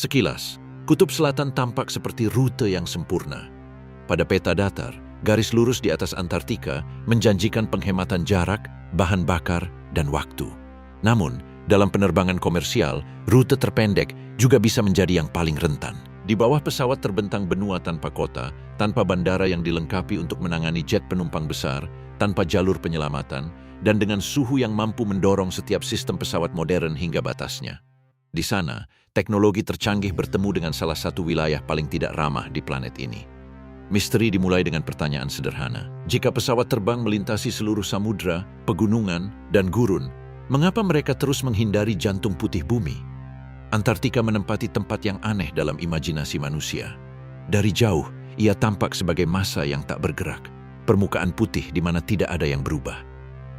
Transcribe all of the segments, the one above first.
Sekilas, Kutub Selatan tampak seperti rute yang sempurna. Pada peta datar, garis lurus di atas Antartika menjanjikan penghematan jarak, bahan bakar, dan waktu. Namun, dalam penerbangan komersial, rute terpendek juga bisa menjadi yang paling rentan. Di bawah pesawat terbentang benua tanpa kota, tanpa bandara yang dilengkapi untuk menangani jet penumpang besar, tanpa jalur penyelamatan, dan dengan suhu yang mampu mendorong setiap sistem pesawat modern hingga batasnya. Di sana, teknologi tercanggih bertemu dengan salah satu wilayah paling tidak ramah di planet ini. Misteri dimulai dengan pertanyaan sederhana. Jika pesawat terbang melintasi seluruh samudra, pegunungan, dan gurun, mengapa mereka terus menghindari jantung putih bumi? Antartika menempati tempat yang aneh dalam imajinasi manusia. Dari jauh, ia tampak sebagai massa yang tak bergerak, permukaan putih di mana tidak ada yang berubah.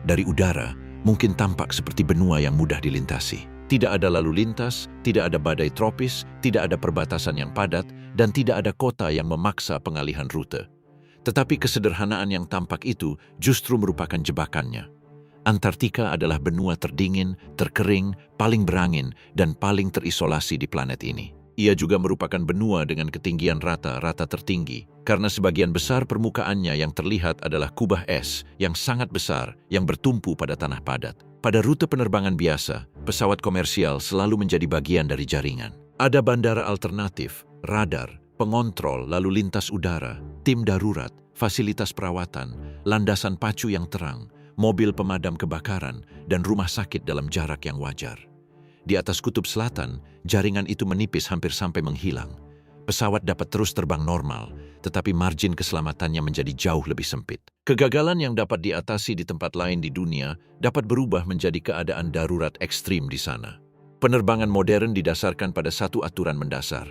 Dari udara, mungkin tampak seperti benua yang mudah dilintasi. Tidak ada lalu lintas, tidak ada badai tropis, tidak ada perbatasan yang padat, dan tidak ada kota yang memaksa pengalihan rute. Tetapi kesederhanaan yang tampak itu justru merupakan jebakannya. Antartika adalah benua terdingin, terkering, paling berangin, dan paling terisolasi di planet ini. Ia juga merupakan benua dengan ketinggian rata-rata tertinggi, karena sebagian besar permukaannya yang terlihat adalah kubah es yang sangat besar yang bertumpu pada tanah padat. Pada rute penerbangan biasa, pesawat komersial selalu menjadi bagian dari jaringan. Ada bandara alternatif, radar, pengontrol lalu lintas udara, tim darurat, fasilitas perawatan, landasan pacu yang terang, mobil pemadam kebakaran, dan rumah sakit dalam jarak yang wajar. Di atas Kutub Selatan, jaringan itu menipis hampir sampai menghilang. Pesawat dapat terus terbang normal, tetapi margin keselamatannya menjadi jauh lebih sempit. Kegagalan yang dapat diatasi di tempat lain di dunia dapat berubah menjadi keadaan darurat ekstrim di sana. Penerbangan modern didasarkan pada satu aturan mendasar.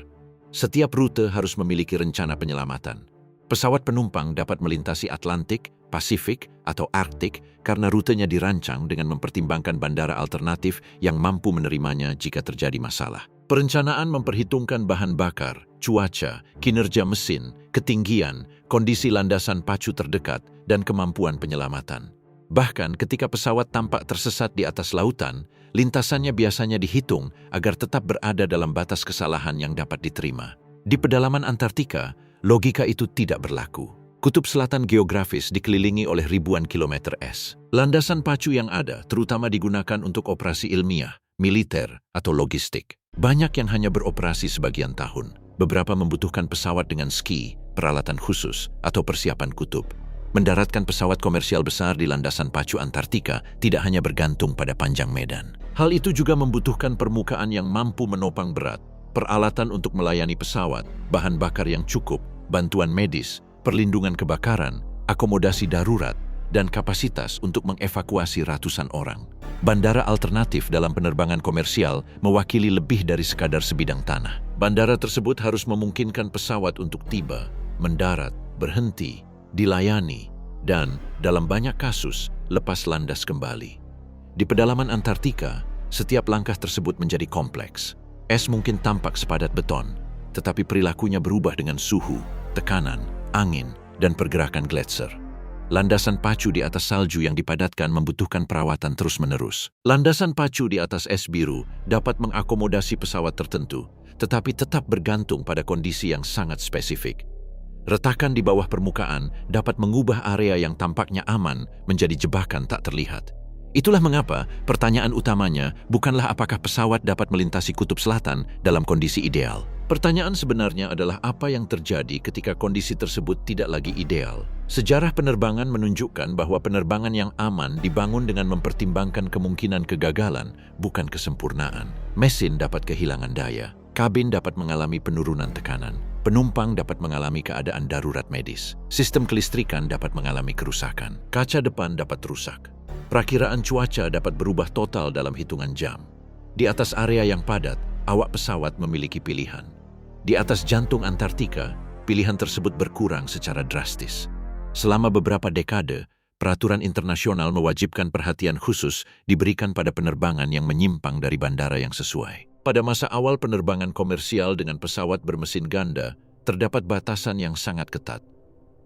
Setiap rute harus memiliki rencana penyelamatan. Pesawat penumpang dapat melintasi Atlantik, Pasifik, atau Arktik karena rutenya dirancang dengan mempertimbangkan bandara alternatif yang mampu menerimanya jika terjadi masalah. Perencanaan memperhitungkan bahan bakar, cuaca, kinerja mesin, ketinggian, kondisi landasan pacu terdekat, dan kemampuan penyelamatan. Bahkan ketika pesawat tampak tersesat di atas lautan, lintasannya biasanya dihitung agar tetap berada dalam batas kesalahan yang dapat diterima. Di pedalaman Antartika, logika itu tidak berlaku. Kutub Selatan geografis dikelilingi oleh ribuan kilometer es. Landasan pacu yang ada terutama digunakan untuk operasi ilmiah, militer, atau logistik. Banyak yang hanya beroperasi sebagian tahun. Beberapa membutuhkan pesawat dengan ski, peralatan khusus, atau persiapan kutub. Mendaratkan pesawat komersial besar di landasan pacu Antartika tidak hanya bergantung pada panjang medan. Hal itu juga membutuhkan permukaan yang mampu menopang berat, peralatan untuk melayani pesawat, bahan bakar yang cukup, bantuan medis, perlindungan kebakaran, akomodasi darurat, dan kapasitas untuk mengevakuasi ratusan orang. Bandara alternatif dalam penerbangan komersial mewakili lebih dari sekadar sebidang tanah. Bandara tersebut harus memungkinkan pesawat untuk tiba, mendarat, berhenti, dilayani, dan dalam banyak kasus lepas landas kembali. Di pedalaman Antartika, setiap langkah tersebut menjadi kompleks. Es mungkin tampak sepadat beton, tetapi perilakunya berubah dengan suhu, tekanan, angin, dan pergerakan gletser. Landasan pacu di atas salju yang dipadatkan membutuhkan perawatan terus-menerus. Landasan pacu di atas es biru dapat mengakomodasi pesawat tertentu, tetapi tetap bergantung pada kondisi yang sangat spesifik. Retakan di bawah permukaan dapat mengubah area yang tampaknya aman menjadi jebakan tak terlihat. Itulah mengapa pertanyaan utamanya bukanlah apakah pesawat dapat melintasi Kutub Selatan dalam kondisi ideal. Pertanyaan sebenarnya adalah apa yang terjadi ketika kondisi tersebut tidak lagi ideal. Sejarah penerbangan menunjukkan bahwa penerbangan yang aman dibangun dengan mempertimbangkan kemungkinan kegagalan, bukan kesempurnaan. Mesin dapat kehilangan daya, kabin dapat mengalami penurunan tekanan, penumpang dapat mengalami keadaan darurat medis, sistem kelistrikan dapat mengalami kerusakan, kaca depan dapat rusak. Perakiraan cuaca dapat berubah total dalam hitungan jam. Di atas area yang padat, awak pesawat memiliki pilihan. Di atas jantung Antartika, pilihan tersebut berkurang secara drastis. Selama beberapa dekade, peraturan internasional mewajibkan perhatian khusus diberikan pada penerbangan yang menyimpang dari bandara yang sesuai. Pada masa awal penerbangan komersial dengan pesawat bermesin ganda, terdapat batasan yang sangat ketat.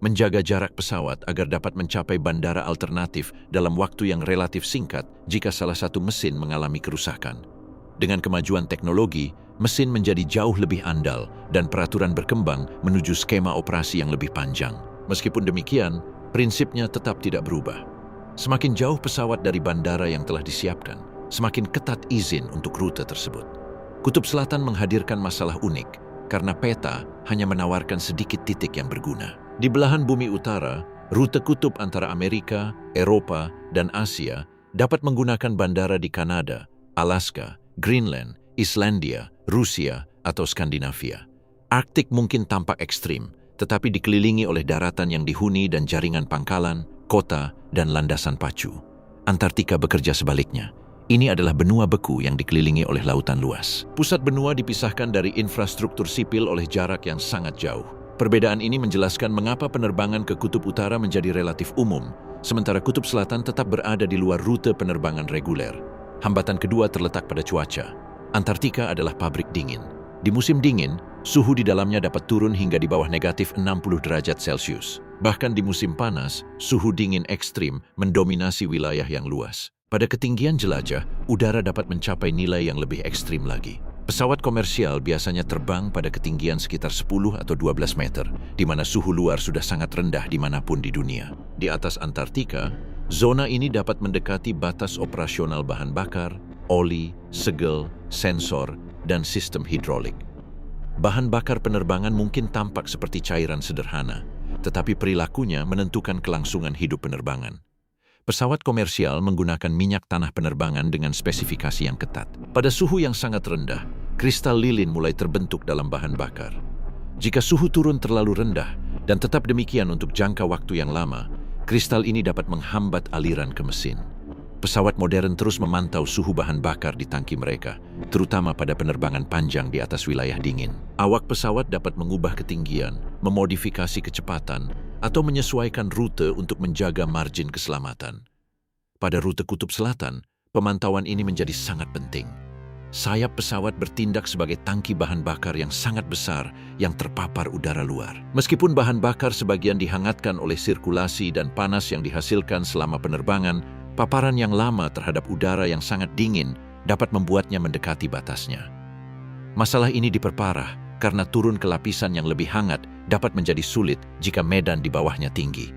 Menjaga jarak pesawat agar dapat mencapai bandara alternatif dalam waktu yang relatif singkat jika salah satu mesin mengalami kerusakan. Dengan kemajuan teknologi, mesin menjadi jauh lebih andal dan peraturan berkembang menuju skema operasi yang lebih panjang. Meskipun demikian, prinsipnya tetap tidak berubah. Semakin jauh pesawat dari bandara yang telah disiapkan, semakin ketat izin untuk rute tersebut. Kutub Selatan menghadirkan masalah unik karena peta hanya menawarkan sedikit titik yang berguna. Di belahan bumi utara, rute kutub antara Amerika, Eropa, dan Asia dapat menggunakan bandara di Kanada, Alaska, Greenland, Islandia, Rusia, atau Skandinavia. Arktik mungkin tampak ekstrim, tetapi dikelilingi oleh daratan yang dihuni dan jaringan pangkalan, kota, dan landasan pacu. Antartika bekerja sebaliknya. Ini adalah benua beku yang dikelilingi oleh lautan luas. Pusat benua dipisahkan dari infrastruktur sipil oleh jarak yang sangat jauh. Perbedaan ini menjelaskan mengapa penerbangan ke kutub utara menjadi relatif umum, sementara kutub selatan tetap berada di luar rute penerbangan reguler. Hambatan kedua terletak pada cuaca. Antartika adalah pabrik dingin. Di musim dingin, suhu di dalamnya dapat turun hingga di bawah negatif 60 derajat Celcius. Bahkan di musim panas, suhu dingin ekstrim mendominasi wilayah yang luas. Pada ketinggian jelajah, udara dapat mencapai nilai yang lebih ekstrim lagi. Pesawat komersial biasanya terbang pada ketinggian sekitar 10 atau 12 meter, di mana suhu luar sudah sangat rendah dimanapun di dunia. Di atas Antartika, zona ini dapat mendekati batas operasional bahan bakar, oli, segel, sensor, dan sistem hidrolik. Bahan bakar penerbangan mungkin tampak seperti cairan sederhana, tetapi perilakunya menentukan kelangsungan hidup penerbangan. Pesawat komersial menggunakan minyak tanah penerbangan dengan spesifikasi yang ketat. Pada suhu yang sangat rendah, kristal lilin mulai terbentuk dalam bahan bakar. Jika suhu turun terlalu rendah, dan tetap demikian untuk jangka waktu yang lama, kristal ini dapat menghambat aliran ke mesin. Pesawat modern terus memantau suhu bahan bakar di tangki mereka, terutama pada penerbangan panjang di atas wilayah dingin. Awak pesawat dapat mengubah ketinggian, memodifikasi kecepatan, atau menyesuaikan rute untuk menjaga margin keselamatan. Pada rute kutub selatan, pemantauan ini menjadi sangat penting. Sayap pesawat bertindak sebagai tangki bahan bakar yang sangat besar yang terpapar udara luar. Meskipun bahan bakar sebagian dihangatkan oleh sirkulasi dan panas yang dihasilkan selama penerbangan, paparan yang lama terhadap udara yang sangat dingin dapat membuatnya mendekati batasnya. Masalah ini diperparah karena turun ke lapisan yang lebih hangat dapat menjadi sulit jika medan di bawahnya tinggi.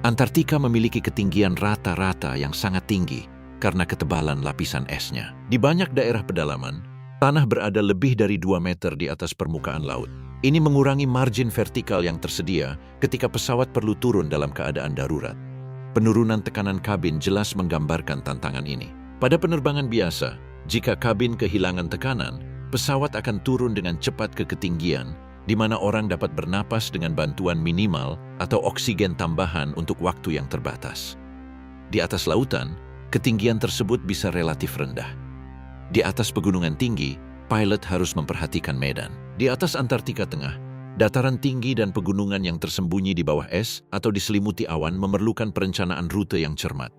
Antartika memiliki ketinggian rata-rata yang sangat tinggi karena ketebalan lapisan esnya. Di banyak daerah pedalaman, tanah berada lebih dari 2 meter di atas permukaan laut. Ini mengurangi margin vertikal yang tersedia ketika pesawat perlu turun dalam keadaan darurat. Penurunan tekanan kabin jelas menggambarkan tantangan ini. Pada penerbangan biasa, jika kabin kehilangan tekanan, pesawat akan turun dengan cepat ke ketinggian, di mana orang dapat bernapas dengan bantuan minimal atau oksigen tambahan untuk waktu yang terbatas. Di atas lautan, ketinggian tersebut bisa relatif rendah. Di atas pegunungan tinggi, pilot harus memperhatikan medan. Di atas Antartika Tengah, dataran tinggi dan pegunungan yang tersembunyi di bawah es atau diselimuti awan memerlukan perencanaan rute yang cermat.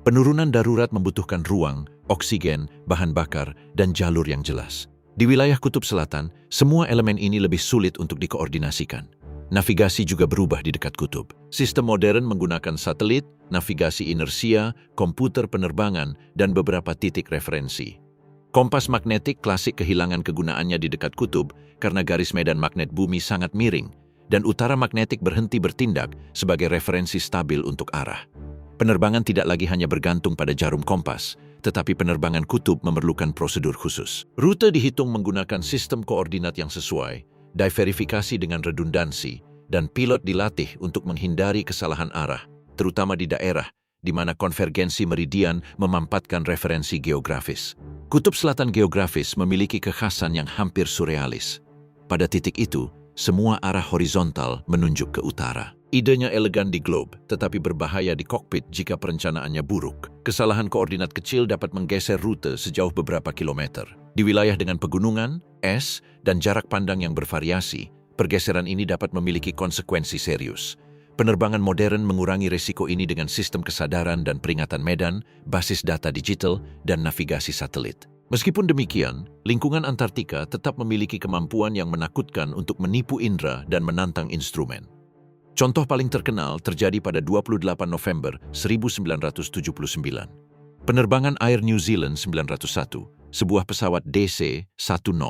Penurunan darurat membutuhkan ruang, oksigen, bahan bakar, dan jalur yang jelas. Di wilayah Kutub Selatan, semua elemen ini lebih sulit untuk dikoordinasikan. Navigasi juga berubah di dekat kutub. Sistem modern menggunakan satelit, navigasi inersia, komputer penerbangan, dan beberapa titik referensi. Kompas magnetik klasik kehilangan kegunaannya di dekat kutub karena garis medan magnet bumi sangat miring, dan utara magnetik berhenti bertindak sebagai referensi stabil untuk arah. Penerbangan tidak lagi hanya bergantung pada jarum kompas, tetapi penerbangan kutub memerlukan prosedur khusus. Rute dihitung menggunakan sistem koordinat yang sesuai, diverifikasi dengan redundansi, dan pilot dilatih untuk menghindari kesalahan arah, terutama di daerah di mana konvergensi meridian memampatkan referensi geografis. Kutub Selatan geografis memiliki kekhasan yang hampir surrealis. Pada titik itu, semua arah horizontal menunjuk ke utara. Idenya elegan di globe, tetapi berbahaya di kokpit jika perencanaannya buruk. Kesalahan koordinat kecil dapat menggeser rute sejauh beberapa kilometer. Di wilayah dengan pegunungan, es, dan jarak pandang yang bervariasi, pergeseran ini dapat memiliki konsekuensi serius. Penerbangan modern mengurangi risiko ini dengan sistem kesadaran dan peringatan medan, basis data digital, dan navigasi satelit. Meskipun demikian, lingkungan Antartika tetap memiliki kemampuan yang menakutkan untuk menipu indera dan menantang instrumen. Contoh paling terkenal terjadi pada 28 November 1979. Penerbangan Air New Zealand 901, sebuah pesawat DC-10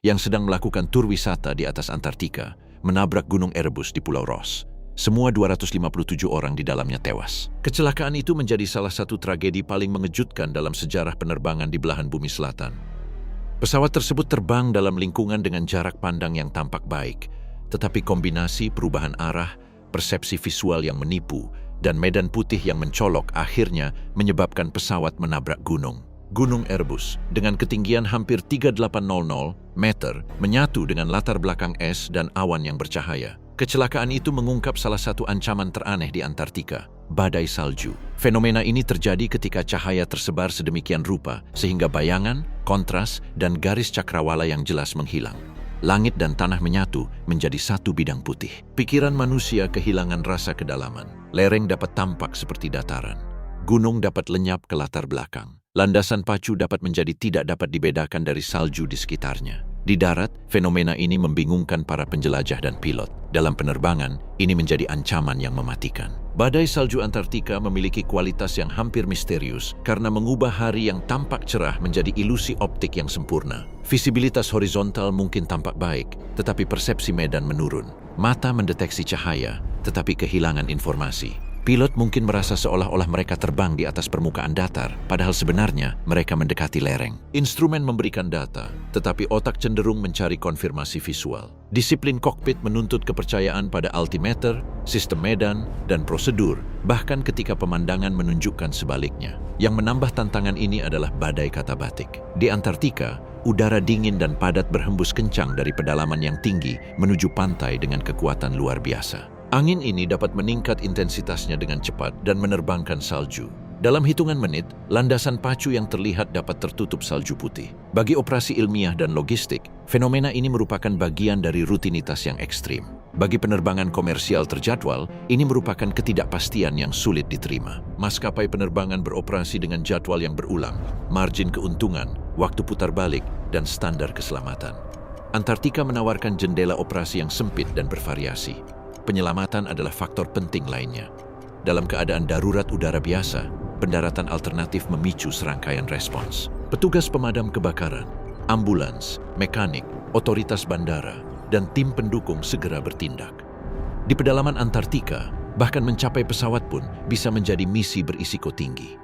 yang sedang melakukan tur wisata di atas Antartika menabrak Gunung Erebus di Pulau Ross. Semua 257 orang di dalamnya tewas. Kecelakaan itu menjadi salah satu tragedi paling mengejutkan dalam sejarah penerbangan di belahan bumi selatan. Pesawat tersebut terbang dalam lingkungan dengan jarak pandang yang tampak baik, tetapi kombinasi perubahan arah, persepsi visual yang menipu, dan medan putih yang mencolok akhirnya menyebabkan pesawat menabrak gunung. Gunung Erebus, dengan ketinggian hampir 3.800 meter, menyatu dengan latar belakang es dan awan yang bercahaya. Kecelakaan itu mengungkap salah satu ancaman teraneh di Antartika, badai salju. Fenomena ini terjadi ketika cahaya tersebar sedemikian rupa, sehingga bayangan, kontras, dan garis cakrawala yang jelas menghilang. Langit dan tanah menyatu menjadi satu bidang putih. Pikiran manusia kehilangan rasa kedalaman. Lereng dapat tampak seperti dataran. Gunung dapat lenyap ke latar belakang. Landasan pacu dapat menjadi tidak dapat dibedakan dari salju di sekitarnya. Di darat, fenomena ini membingungkan para penjelajah dan pilot. Dalam penerbangan, ini menjadi ancaman yang mematikan. Badai salju Antartika memiliki kualitas yang hampir misterius karena mengubah hari yang tampak cerah menjadi ilusi optik yang sempurna. Visibilitas horizontal mungkin tampak baik, tetapi persepsi medan menurun. Mata mendeteksi cahaya, tetapi kehilangan informasi. Pilot mungkin merasa seolah-olah mereka terbang di atas permukaan datar, padahal sebenarnya mereka mendekati lereng. Instrumen memberikan data, tetapi otak cenderung mencari konfirmasi visual. Disiplin kokpit menuntut kepercayaan pada altimeter, sistem medan, dan prosedur, bahkan ketika pemandangan menunjukkan sebaliknya. Yang menambah tantangan ini adalah badai kata batik. Di Antartika, udara dingin dan padat berhembus kencang dari pedalaman yang tinggi menuju pantai dengan kekuatan luar biasa. Angin ini dapat meningkat intensitasnya dengan cepat dan menerbangkan salju. Dalam hitungan menit, landasan pacu yang terlihat dapat tertutup salju putih. Bagi operasi ilmiah dan logistik, fenomena ini merupakan bagian dari rutinitas yang ekstrim. Bagi penerbangan komersial terjadwal, ini merupakan ketidakpastian yang sulit diterima. Maskapai penerbangan beroperasi dengan jadwal yang berulang, margin keuntungan, waktu putar balik, dan standar keselamatan. Antartika menawarkan jendela operasi yang sempit dan bervariasi. Penyelamatan adalah faktor penting lainnya. Dalam keadaan darurat udara biasa, pendaratan alternatif memicu serangkaian respons. Petugas pemadam kebakaran, ambulans, mekanik, otoritas bandara, dan tim pendukung segera bertindak. Di pedalaman Antartika, bahkan mencapai pesawat pun bisa menjadi misi berisiko tinggi.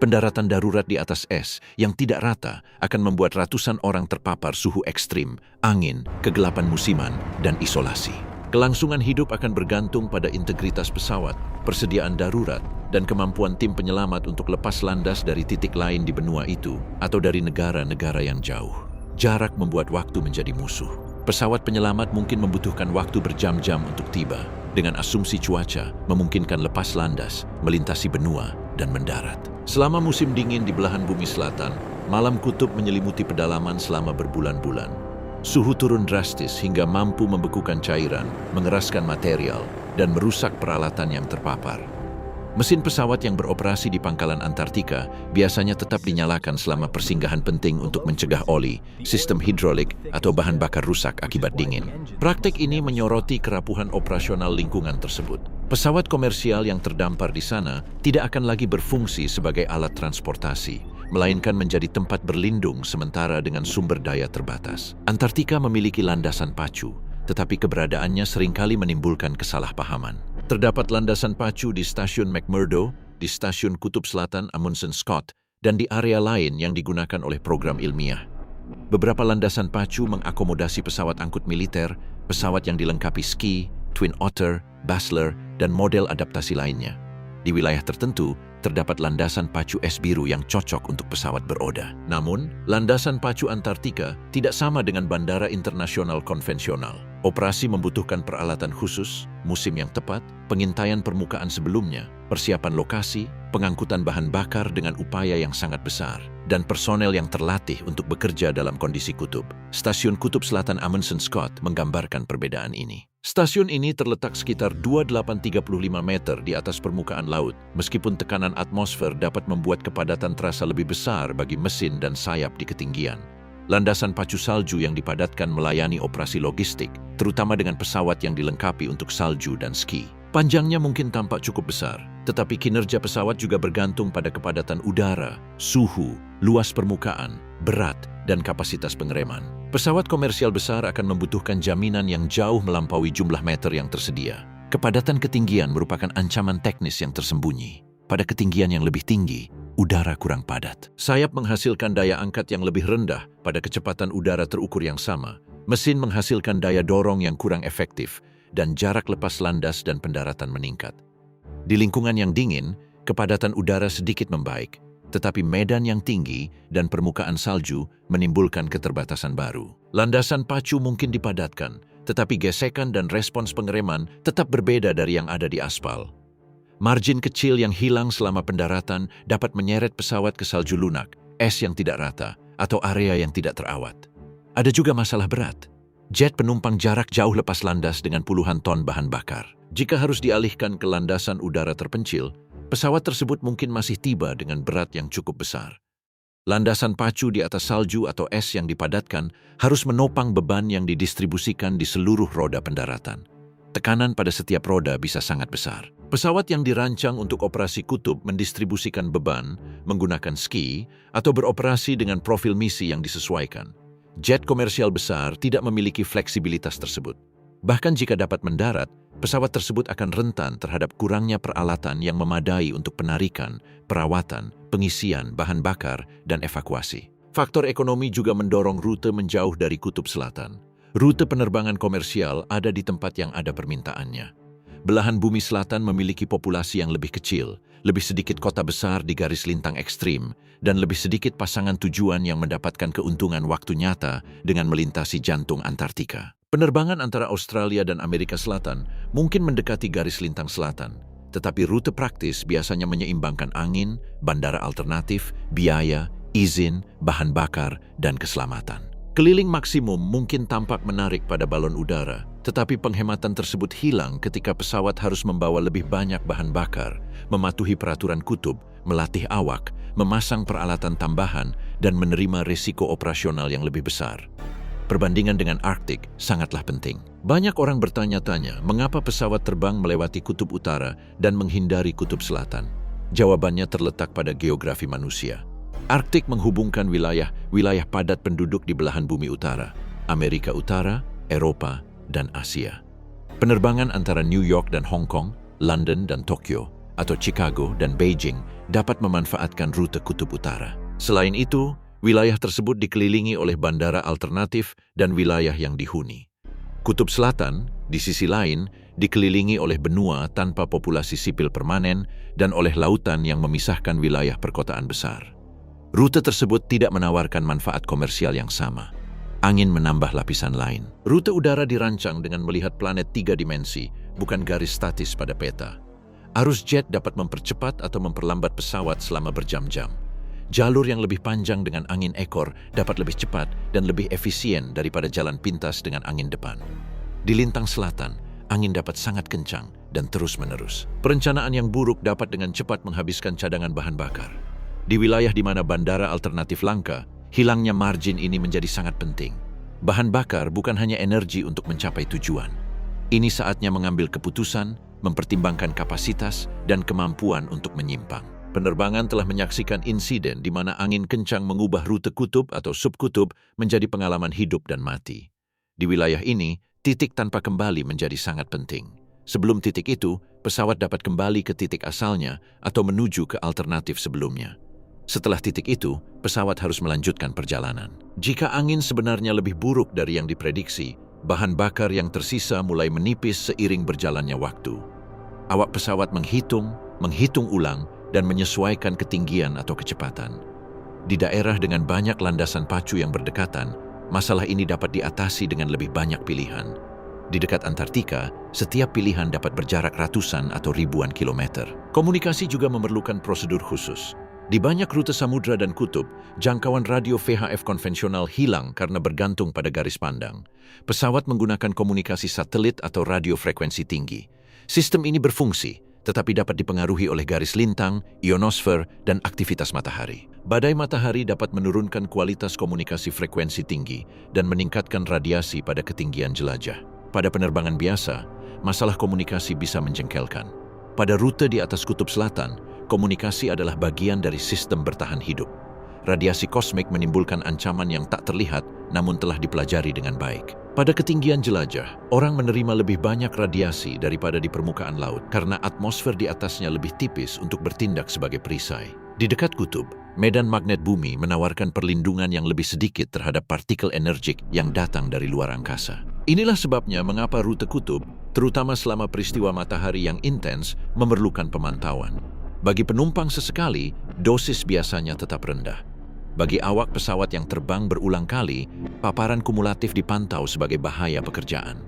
Pendaratan darurat di atas es yang tidak rata akan membuat ratusan orang terpapar suhu ekstrim, angin, kegelapan musiman, dan isolasi. Kelangsungan hidup akan bergantung pada integritas pesawat, persediaan darurat, dan kemampuan tim penyelamat untuk lepas landas dari titik lain di benua itu atau dari negara-negara yang jauh. Jarak membuat waktu menjadi musuh. Pesawat penyelamat mungkin membutuhkan waktu berjam-jam untuk tiba, dengan asumsi cuaca memungkinkan lepas landas, melintasi benua, dan mendarat. Selama musim dingin di belahan bumi selatan, malam kutub menyelimuti pedalaman selama berbulan-bulan. Suhu turun drastis hingga mampu membekukan cairan, mengeraskan material, dan merusak peralatan yang terpapar. Mesin pesawat yang beroperasi di pangkalan Antartika biasanya tetap dinyalakan selama persinggahan penting untuk mencegah oli, sistem hidrolik, atau bahan bakar rusak akibat dingin. Praktek ini menyoroti kerapuhan operasional lingkungan tersebut. Pesawat komersial yang terdampar di sana tidak akan lagi berfungsi sebagai alat transportasi, melainkan menjadi tempat berlindung sementara dengan sumber daya terbatas. Antartika memiliki landasan pacu, tetapi keberadaannya seringkali menimbulkan kesalahpahaman. Terdapat landasan pacu di stasiun McMurdo, di stasiun Kutub Selatan Amundsen Scott, dan di area lain yang digunakan oleh program ilmiah. Beberapa landasan pacu mengakomodasi pesawat angkut militer, pesawat yang dilengkapi ski, Twin Otter, Basler, dan model adaptasi lainnya. Di wilayah tertentu, terdapat landasan pacu es biru yang cocok untuk pesawat beroda. Namun, landasan pacu Antartika tidak sama dengan bandara internasional konvensional. Operasi membutuhkan peralatan khusus, musim yang tepat, pengintaian permukaan sebelumnya, persiapan lokasi, pengangkutan bahan bakar dengan upaya yang sangat besar, dan personel yang terlatih untuk bekerja dalam kondisi kutub. Stasiun Kutub Selatan Amundsen Scott menggambarkan perbedaan ini. Stasiun ini terletak sekitar 2835 meter di atas permukaan laut, meskipun tekanan atmosfer dapat membuat kepadatan terasa lebih besar bagi mesin dan sayap di ketinggian. Landasan pacu salju yang dipadatkan melayani operasi logistik, terutama dengan pesawat yang dilengkapi untuk salju dan ski. Panjangnya mungkin tampak cukup besar, tetapi kinerja pesawat juga bergantung pada kepadatan udara, suhu, luas permukaan, berat, dan kapasitas pengereman. Pesawat komersial besar akan membutuhkan jaminan yang jauh melampaui jumlah meter yang tersedia. Kepadatan ketinggian merupakan ancaman teknis yang tersembunyi. Pada ketinggian yang lebih tinggi, udara kurang padat. Sayap menghasilkan daya angkat yang lebih rendah pada kecepatan udara terukur yang sama. Mesin menghasilkan daya dorong yang kurang efektif, dan jarak lepas landas dan pendaratan meningkat. Di lingkungan yang dingin, kepadatan udara sedikit membaik, tetapi medan yang tinggi dan permukaan salju menimbulkan keterbatasan baru. Landasan pacu mungkin dipadatkan, tetapi gesekan dan respons pengereman tetap berbeda dari yang ada di aspal. Margin kecil yang hilang selama pendaratan dapat menyeret pesawat ke salju lunak, es yang tidak rata, atau area yang tidak terawat. Ada juga masalah berat. Jet penumpang jarak jauh lepas landas dengan puluhan ton bahan bakar. Jika harus dialihkan ke landasan udara terpencil, pesawat tersebut mungkin masih tiba dengan berat yang cukup besar. Landasan pacu di atas salju atau es yang dipadatkan harus menopang beban yang didistribusikan di seluruh roda pendaratan. Tekanan pada setiap roda bisa sangat besar. Pesawat yang dirancang untuk operasi kutub mendistribusikan beban menggunakan ski atau beroperasi dengan profil misi yang disesuaikan. Jet komersial besar tidak memiliki fleksibilitas tersebut. Bahkan jika dapat mendarat, pesawat tersebut akan rentan terhadap kurangnya peralatan yang memadai untuk penarikan, perawatan, pengisian bahan bakar, dan evakuasi. Faktor ekonomi juga mendorong rute menjauh dari kutub selatan. Rute penerbangan komersial ada di tempat yang ada permintaannya. Belahan bumi selatan memiliki populasi yang lebih kecil, lebih sedikit kota besar di garis lintang ekstrim, dan lebih sedikit pasangan tujuan yang mendapatkan keuntungan waktu nyata dengan melintasi jantung Antartika. Penerbangan antara Australia dan Amerika Selatan mungkin mendekati garis lintang selatan, tetapi rute praktis biasanya menyeimbangkan angin, bandara alternatif, biaya, izin, bahan bakar, dan keselamatan. Keliling maksimum mungkin tampak menarik pada balon udara, tetapi penghematan tersebut hilang ketika pesawat harus membawa lebih banyak bahan bakar, mematuhi peraturan kutub, melatih awak, memasang peralatan tambahan, dan menerima risiko operasional yang lebih besar. Perbandingan dengan Arktik sangatlah penting. Banyak orang bertanya-tanya mengapa pesawat terbang melewati kutub utara dan menghindari kutub selatan. Jawabannya terletak pada geografi manusia. Arktik menghubungkan wilayah padat penduduk di belahan bumi utara, Amerika Utara, Eropa, dan Asia. Penerbangan antara New York dan Hong Kong, London dan Tokyo, atau Chicago dan Beijing dapat memanfaatkan rute kutub utara. Selain itu, wilayah tersebut dikelilingi oleh bandara alternatif dan wilayah yang dihuni. Kutub Selatan, di sisi lain, dikelilingi oleh benua tanpa populasi sipil permanen dan oleh lautan yang memisahkan wilayah perkotaan besar. Rute tersebut tidak menawarkan manfaat komersial yang sama. Angin menambah lapisan lain. Rute udara dirancang dengan melihat planet 3 dimensi, bukan garis statis pada peta. Arus jet dapat mempercepat atau memperlambat pesawat selama berjam-jam. Jalur yang lebih panjang dengan angin ekor dapat lebih cepat dan lebih efisien daripada jalan pintas dengan angin depan. Di lintang selatan, angin dapat sangat kencang dan terus-menerus. Perencanaan yang buruk dapat dengan cepat menghabiskan cadangan bahan bakar. Di wilayah di mana bandara alternatif langka, hilangnya margin ini menjadi sangat penting. Bahan bakar bukan hanya energi untuk mencapai tujuan. Ini saatnya mengambil keputusan, mempertimbangkan kapasitas, dan kemampuan untuk menyimpang. Penerbangan telah menyaksikan insiden di mana angin kencang mengubah rute kutub atau subkutub menjadi pengalaman hidup dan mati. Di wilayah ini, titik tanpa kembali menjadi sangat penting. Sebelum titik itu, pesawat dapat kembali ke titik asalnya atau menuju ke alternatif sebelumnya. Setelah titik itu, pesawat harus melanjutkan perjalanan. Jika angin sebenarnya lebih buruk dari yang diprediksi, bahan bakar yang tersisa mulai menipis seiring berjalannya waktu. Awak pesawat menghitung ulang, dan menyesuaikan ketinggian atau kecepatan. Di daerah dengan banyak landasan pacu yang berdekatan, masalah ini dapat diatasi dengan lebih banyak pilihan. Di dekat Antartika, setiap pilihan dapat berjarak ratusan atau ribuan kilometer. Komunikasi juga memerlukan prosedur khusus. Di banyak rute samudra dan kutub, jangkauan radio VHF konvensional hilang karena bergantung pada garis pandang. Pesawat menggunakan komunikasi satelit atau radio frekuensi tinggi. Sistem ini berfungsi, tetapi dapat dipengaruhi oleh garis lintang, ionosfer, dan aktivitas matahari. Badai matahari dapat menurunkan kualitas komunikasi frekuensi tinggi dan meningkatkan radiasi pada ketinggian jelajah. Pada penerbangan biasa, masalah komunikasi bisa menjengkelkan. Pada rute di atas kutub selatan, komunikasi adalah bagian dari sistem bertahan hidup. Radiasi kosmik menimbulkan ancaman yang tak terlihat namun telah dipelajari dengan baik. Pada ketinggian jelajah, orang menerima lebih banyak radiasi daripada di permukaan laut karena atmosfer di atasnya lebih tipis untuk bertindak sebagai perisai. Di dekat kutub, medan magnet bumi menawarkan perlindungan yang lebih sedikit terhadap partikel energik yang datang dari luar angkasa. Inilah sebabnya mengapa rute kutub, terutama selama peristiwa matahari yang intens, memerlukan pemantauan. Bagi penumpang sesekali, dosis biasanya tetap rendah. Bagi awak pesawat yang terbang berulang kali, paparan kumulatif dipantau sebagai bahaya pekerjaan.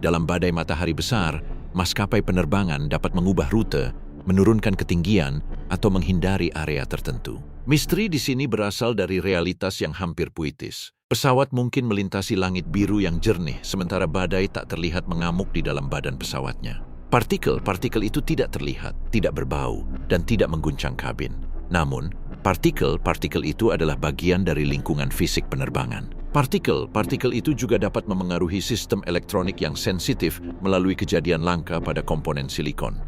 Dalam badai matahari besar, maskapai penerbangan dapat mengubah rute, menurunkan ketinggian, atau menghindari area tertentu. Misteri di sini berasal dari realitas yang hampir puitis. Pesawat mungkin melintasi langit biru yang jernih, sementara badai tak terlihat mengamuk di dalam badan pesawatnya. Partikel itu tidak terlihat, tidak berbau, dan tidak mengguncang kabin. Namun, partikel itu adalah bagian dari lingkungan fisik penerbangan. Partikel itu juga dapat memengaruhi sistem elektronik yang sensitif melalui kejadian langka pada komponen silikon.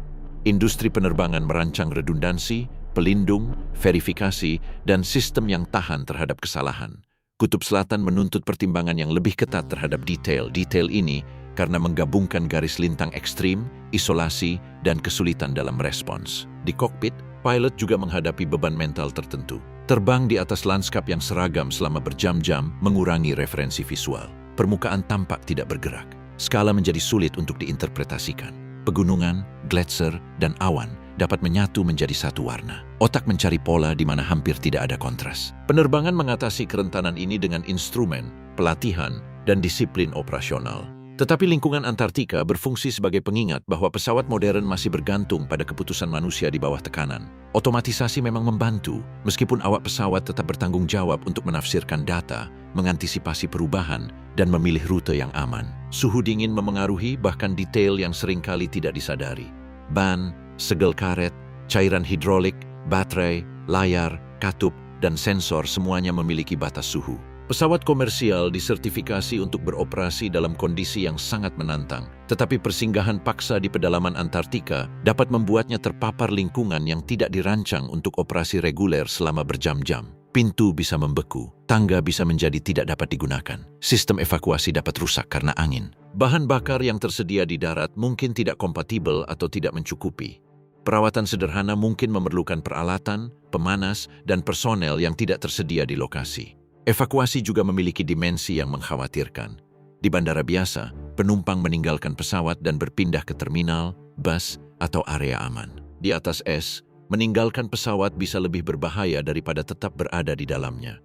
Industri penerbangan merancang redundansi, pelindung, verifikasi, dan sistem yang tahan terhadap kesalahan. Kutub Selatan menuntut pertimbangan yang lebih ketat terhadap detail ini karena menggabungkan garis lintang ekstrim, isolasi, dan kesulitan dalam respons. Di kokpit, pilot juga menghadapi beban mental tertentu. Terbang di atas lanskap yang seragam selama berjam-jam mengurangi referensi visual. Permukaan tampak tidak bergerak. Skala menjadi sulit untuk diinterpretasikan. Pegunungan, gletser, dan awan dapat menyatu menjadi satu warna. Otak mencari pola di mana hampir tidak ada kontras. Penerbangan mengatasi kerentanan ini dengan instrumen, pelatihan, dan disiplin operasional. Tetapi lingkungan Antartika berfungsi sebagai pengingat bahwa pesawat modern masih bergantung pada keputusan manusia di bawah tekanan. Otomatisasi memang membantu, meskipun awak pesawat tetap bertanggung jawab untuk menafsirkan data, mengantisipasi perubahan, dan memilih rute yang aman. Suhu dingin memengaruhi bahkan detail yang seringkali tidak disadari. Ban, segel karet, cairan hidrolik, baterai, layar, katup, dan sensor semuanya memiliki batas suhu. Pesawat komersial disertifikasi untuk beroperasi dalam kondisi yang sangat menantang, tetapi persinggahan paksa di pedalaman Antartika dapat membuatnya terpapar lingkungan yang tidak dirancang untuk operasi reguler selama berjam-jam. Pintu bisa membeku, tangga bisa menjadi tidak dapat digunakan, sistem evakuasi dapat rusak karena angin. Bahan bakar yang tersedia di darat mungkin tidak kompatibel atau tidak mencukupi. Perawatan sederhana mungkin memerlukan peralatan, pemanas, dan personel yang tidak tersedia di lokasi. Evakuasi juga memiliki dimensi yang mengkhawatirkan. Di bandara biasa, penumpang meninggalkan pesawat dan berpindah ke terminal, bus, atau area aman. Di atas es, meninggalkan pesawat bisa lebih berbahaya daripada tetap berada di dalamnya.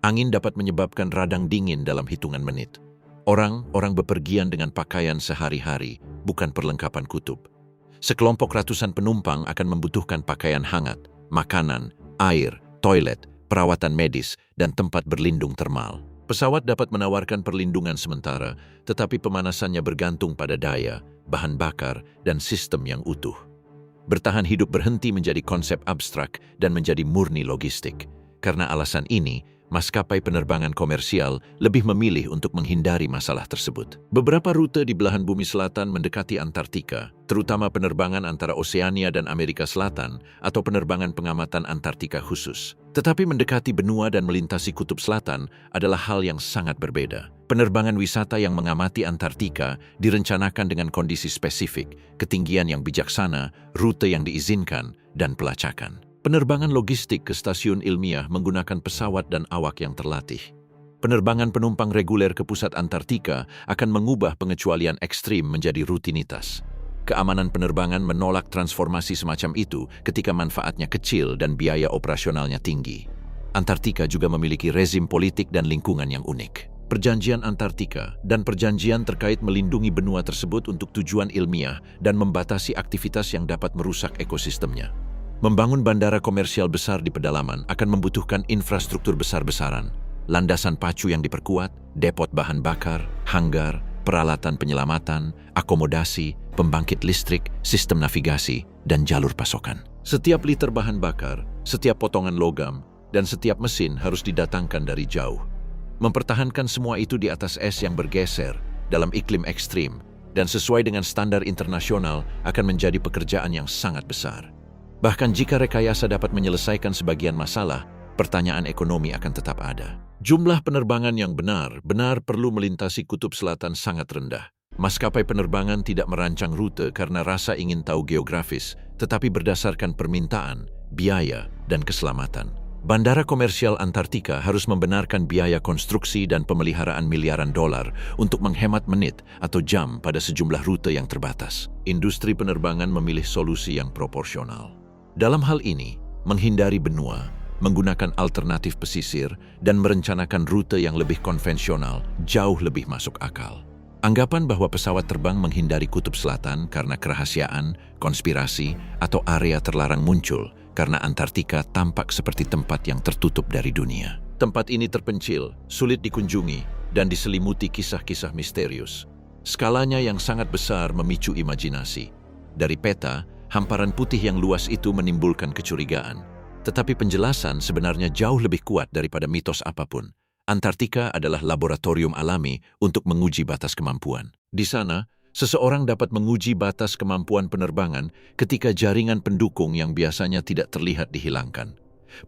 Angin dapat menyebabkan radang dingin dalam hitungan menit. Orang bepergian dengan pakaian sehari-hari, bukan perlengkapan kutub. Sekelompok ratusan penumpang akan membutuhkan pakaian hangat, makanan, air, toilet, perawatan medis, dan tempat berlindung termal. Pesawat dapat menawarkan perlindungan sementara, tetapi pemanasannya bergantung pada daya, bahan bakar, dan sistem yang utuh. Bertahan hidup berhenti menjadi konsep abstrak dan menjadi murni logistik. Karena alasan ini, maskapai penerbangan komersial lebih memilih untuk menghindari masalah tersebut. Beberapa rute di belahan bumi selatan mendekati Antartika, terutama penerbangan antara Oseania dan Amerika Selatan atau penerbangan pengamatan Antartika khusus. Tetapi mendekati benua dan melintasi kutub selatan adalah hal yang sangat berbeda. Penerbangan wisata yang mengamati Antartika direncanakan dengan kondisi spesifik, ketinggian yang bijaksana, rute yang diizinkan, dan pelacakan. Penerbangan logistik ke stasiun ilmiah menggunakan pesawat dan awak yang terlatih. Penerbangan penumpang reguler ke pusat Antartika akan mengubah pengecualian ekstrim menjadi rutinitas. Keamanan penerbangan menolak transformasi semacam itu ketika manfaatnya kecil dan biaya operasionalnya tinggi. Antartika juga memiliki rezim politik dan lingkungan yang unik. Perjanjian Antartika dan perjanjian terkait melindungi benua tersebut untuk tujuan ilmiah dan membatasi aktivitas yang dapat merusak ekosistemnya. Membangun bandara komersial besar di pedalaman akan membutuhkan infrastruktur besar-besaran, landasan pacu yang diperkuat, depot bahan bakar, hanggar, peralatan penyelamatan, akomodasi, pembangkit listrik, sistem navigasi, dan jalur pasokan. Setiap liter bahan bakar, setiap potongan logam, dan setiap mesin harus didatangkan dari jauh. Mempertahankan semua itu di atas es yang bergeser dalam iklim ekstrim dan sesuai dengan standar internasional akan menjadi pekerjaan yang sangat besar. Bahkan jika rekayasa dapat menyelesaikan sebagian masalah, pertanyaan ekonomi akan tetap ada. Jumlah penerbangan yang benar-benar perlu melintasi Kutub Selatan sangat rendah. Maskapai penerbangan tidak merancang rute karena rasa ingin tahu geografis, tetapi berdasarkan permintaan, biaya, dan keselamatan. Bandara komersial Antartika harus membenarkan biaya konstruksi dan pemeliharaan miliaran dolar untuk menghemat menit atau jam pada sejumlah rute yang terbatas. Industri penerbangan memilih solusi yang proporsional. Dalam hal ini, menghindari benua, menggunakan alternatif pesisir, dan merencanakan rute yang lebih konvensional jauh lebih masuk akal. Anggapan bahwa pesawat terbang menghindari Kutub Selatan karena kerahasiaan, konspirasi, atau area terlarang muncul karena Antartika tampak seperti tempat yang tertutup dari dunia. Tempat ini terpencil, sulit dikunjungi, dan diselimuti kisah-kisah misterius. Skalanya yang sangat besar memicu imajinasi. Dari peta, hamparan putih yang luas itu menimbulkan kecurigaan. Tetapi penjelasan sebenarnya jauh lebih kuat daripada mitos apapun. Antartika adalah laboratorium alami untuk menguji batas kemampuan. Di sana, seseorang dapat menguji batas kemampuan penerbangan ketika jaringan pendukung yang biasanya tidak terlihat dihilangkan.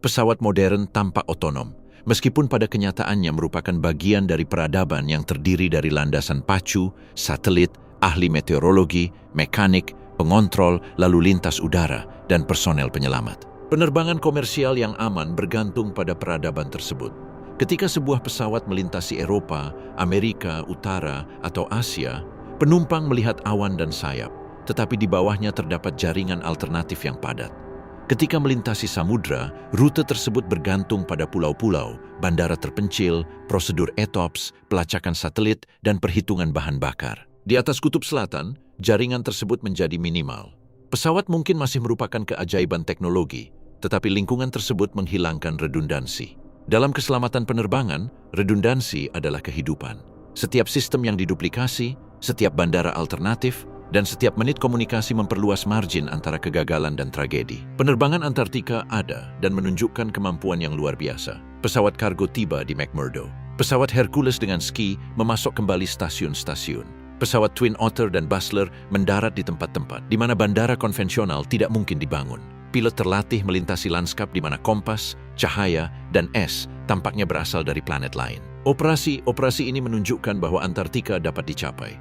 Pesawat modern tampak otonom, meskipun pada kenyataannya merupakan bagian dari peradaban yang terdiri dari landasan pacu, satelit, ahli meteorologi, mekanik, pengontrol, lalu lintas udara, dan personel penyelamat. Penerbangan komersial yang aman bergantung pada peradaban tersebut. Ketika sebuah pesawat melintasi Eropa, Amerika Utara, atau Asia, penumpang melihat awan dan sayap, tetapi di bawahnya terdapat jaringan alternatif yang padat. Ketika melintasi samudra, rute tersebut bergantung pada pulau-pulau, bandara terpencil, prosedur ETOPS, pelacakan satelit, dan perhitungan bahan bakar. Di atas Kutub Selatan, jaringan tersebut menjadi minimal. Pesawat mungkin masih merupakan keajaiban teknologi, tetapi lingkungan tersebut menghilangkan redundansi. Dalam keselamatan penerbangan, redundansi adalah kehidupan. Setiap sistem yang diduplikasi, setiap bandara alternatif, dan setiap menit komunikasi memperluas margin antara kegagalan dan tragedi. Penerbangan Antartika ada dan menunjukkan kemampuan yang luar biasa. Pesawat kargo tiba di McMurdo. Pesawat Hercules dengan ski memasok kembali stasiun-stasiun. Pesawat Twin Otter dan Bustler mendarat di tempat-tempat di mana bandara konvensional tidak mungkin dibangun. Pilot terlatih melintasi lanskap di mana kompas, cahaya, dan es tampaknya berasal dari planet lain. Operasi ini menunjukkan bahwa Antartika dapat dicapai.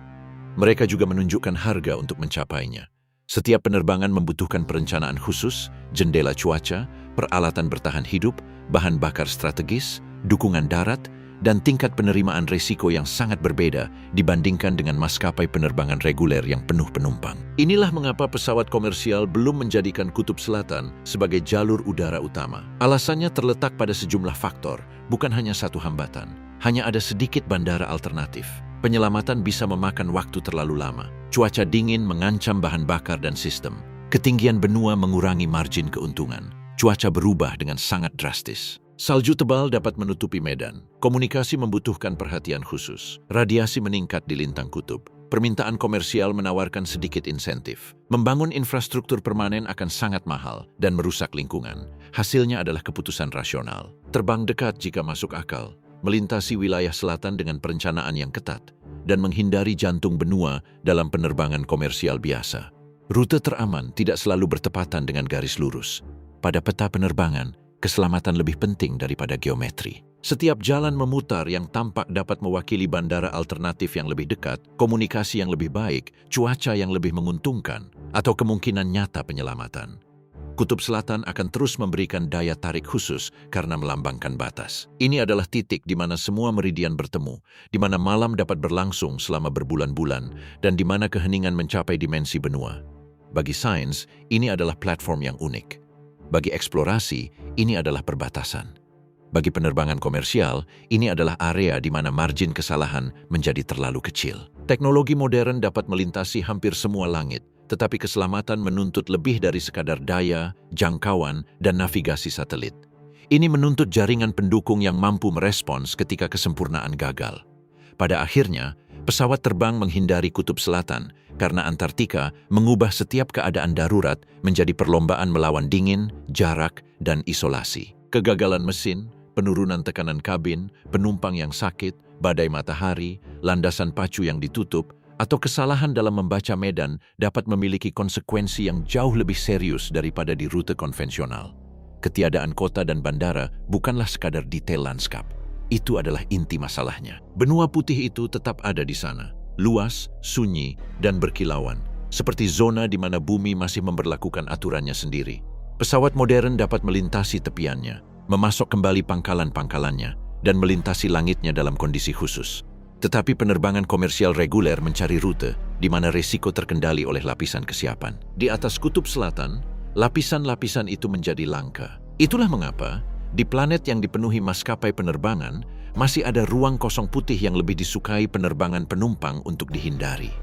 Mereka juga menunjukkan harga untuk mencapainya. Setiap penerbangan membutuhkan perencanaan khusus, jendela cuaca, peralatan bertahan hidup, bahan bakar strategis, dukungan darat, dan tingkat penerimaan risiko yang sangat berbeda dibandingkan dengan maskapai penerbangan reguler yang penuh penumpang. Inilah mengapa pesawat komersial belum menjadikan Kutub Selatan sebagai jalur udara utama. Alasannya terletak pada sejumlah faktor, bukan hanya satu hambatan. Hanya ada sedikit bandara alternatif. Penyelamatan bisa memakan waktu terlalu lama. Cuaca dingin mengancam bahan bakar dan sistem. Ketinggian benua mengurangi margin keuntungan. Cuaca berubah dengan sangat drastis. Salju tebal dapat menutupi medan. Komunikasi membutuhkan perhatian khusus. Radiasi meningkat di lintang kutub. Permintaan komersial menawarkan sedikit insentif. Membangun infrastruktur permanen akan sangat mahal dan merusak lingkungan. Hasilnya adalah keputusan rasional. Terbang dekat jika masuk akal. Melintasi wilayah selatan dengan perencanaan yang ketat. Dan menghindari jantung benua dalam penerbangan komersial biasa. Rute teraman tidak selalu bertepatan dengan garis lurus. Pada peta penerbangan, keselamatan lebih penting daripada geometri. Setiap jalan memutar yang tampak dapat mewakili bandara alternatif yang lebih dekat, komunikasi yang lebih baik, cuaca yang lebih menguntungkan, atau kemungkinan nyata penyelamatan. Kutub Selatan akan terus memberikan daya tarik khusus karena melambangkan batas. Ini adalah titik di mana semua meridian bertemu, di mana malam dapat berlangsung selama berbulan-bulan, dan di mana keheningan mencapai dimensi benua. Bagi sains, ini adalah platform yang unik. Bagi eksplorasi, ini adalah perbatasan. Bagi penerbangan komersial, ini adalah area di mana margin kesalahan menjadi terlalu kecil. Teknologi modern dapat melintasi hampir semua langit, tetapi keselamatan menuntut lebih dari sekadar daya, jangkauan, dan navigasi satelit. Ini menuntut jaringan pendukung yang mampu merespons ketika kesempurnaan gagal. Pada akhirnya, pesawat terbang menghindari Kutub Selatan karena Antartika mengubah setiap keadaan darurat menjadi perlombaan melawan dingin, jarak, dan isolasi. Kegagalan mesin, penurunan tekanan kabin, penumpang yang sakit, badai matahari, landasan pacu yang ditutup, atau kesalahan dalam membaca medan dapat memiliki konsekuensi yang jauh lebih serius daripada di rute konvensional. Ketiadaan kota dan bandara bukanlah sekadar detail lanskap. Itu adalah inti masalahnya. Benua putih itu tetap ada di sana, luas, sunyi, dan berkilauan, seperti zona di mana bumi masih memberlakukan aturannya sendiri. Pesawat modern dapat melintasi tepiannya, memasok kembali pangkalan-pangkalannya, dan melintasi langitnya dalam kondisi khusus. Tetapi penerbangan komersial reguler mencari rute di mana resiko terkendali oleh lapisan kesiapan. Di atas kutub selatan, lapisan-lapisan itu menjadi langka. Itulah mengapa, di planet yang dipenuhi maskapai penerbangan, masih ada ruang kosong putih yang lebih disukai penerbangan penumpang untuk dihindari.